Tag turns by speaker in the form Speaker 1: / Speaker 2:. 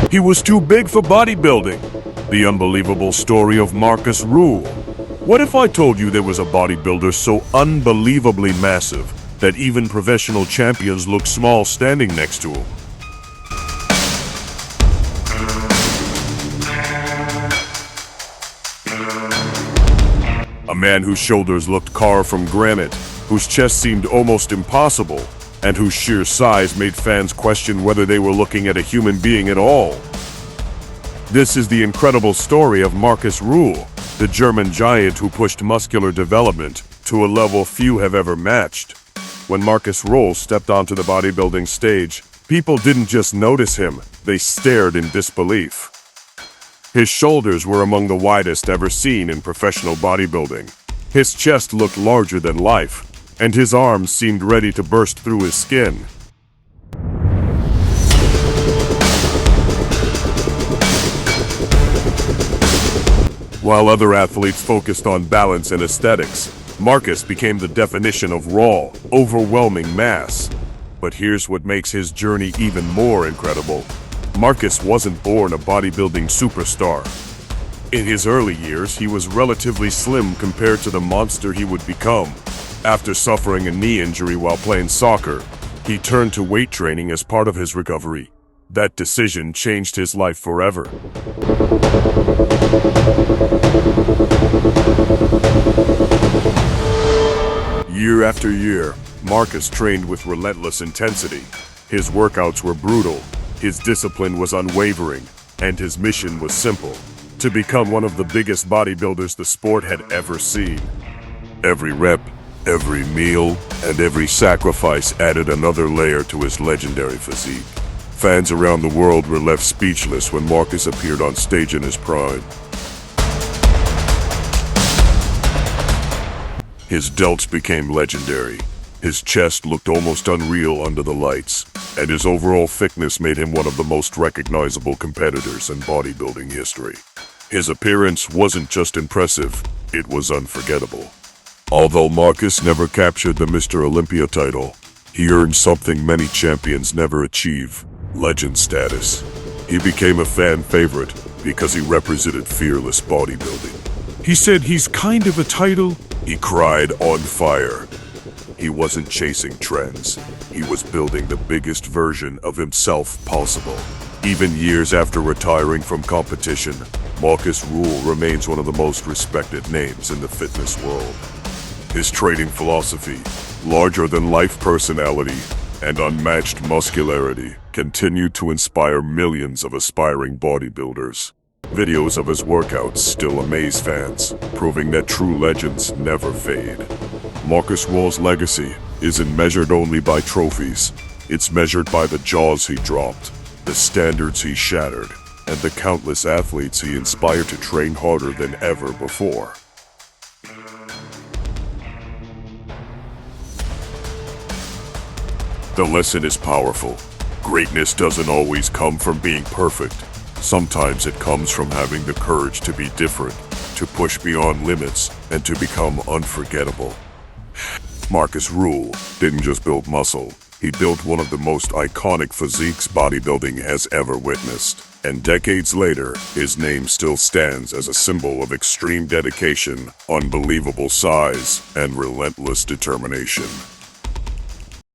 Speaker 1: He was too big for bodybuilding. The unbelievable story of Markus Ruhl. What if I told you there was a bodybuilder so unbelievably massive that even professional champions look small standing next to him? A man whose shoulders looked carved from granite, whose chest seemed almost impossible, and whose sheer size made fans question whether they were looking at a human being at all. This is the incredible story of Markus Ruhl, the German giant who pushed muscular development to a level few have ever matched. When Markus Ruhl stepped onto the bodybuilding stage, people didn't just notice him, they stared in disbelief. His shoulders were among the widest ever seen in professional bodybuilding. His chest looked larger than life, and his arms seemed ready to burst through his skin. While other athletes focused on balance and aesthetics, Markus became the definition of raw, overwhelming mass. But here's what makes his journey even more incredible. Markus wasn't born a bodybuilding superstar. In his early years, he was relatively slim compared to the monster he would become. After suffering a knee injury while playing soccer, he turned to weight training as part of his recovery. That decision changed his life forever. Year after year, Markus trained with relentless intensity. His workouts were brutal, his discipline was unwavering, and his mission was simple: to become one of the biggest bodybuilders the sport had ever seen. Every rep, every meal, and every sacrifice added another layer to his legendary physique. Fans around the world were left speechless when Markus appeared on stage in his prime. His delts became legendary. His chest looked almost unreal under the lights, and his overall thickness made him one of the most recognizable competitors in bodybuilding history. His appearance wasn't just impressive, it was unforgettable. Although Markus never captured the Mr. Olympia title, he earned something many champions never achieve: legend status. He became a fan favorite because he represented fearless bodybuilding. He said he's kind of a title, he cried on fire. He wasn't chasing trends, he was building the biggest version of himself possible. Even years after retiring from competition, Markus Ruhl remains one of the most respected names in the fitness world. His training philosophy, larger-than-life personality, and unmatched muscularity continue to inspire millions of aspiring bodybuilders. Videos of his workouts still amaze fans, proving that true legends never fade. Markus Ruhl's legacy isn't measured only by trophies. It's measured by the jaws he dropped, the standards he shattered, and the countless athletes he inspired to train harder than ever before. The lesson is powerful. Greatness doesn't always come from being perfect. Sometimes it comes from having the courage to be different, to push beyond limits, and to become unforgettable. Markus Ruhl didn't just build muscle, he built one of the most iconic physiques bodybuilding has ever witnessed. And decades later, his name still stands as a symbol of extreme dedication, unbelievable size, and relentless determination.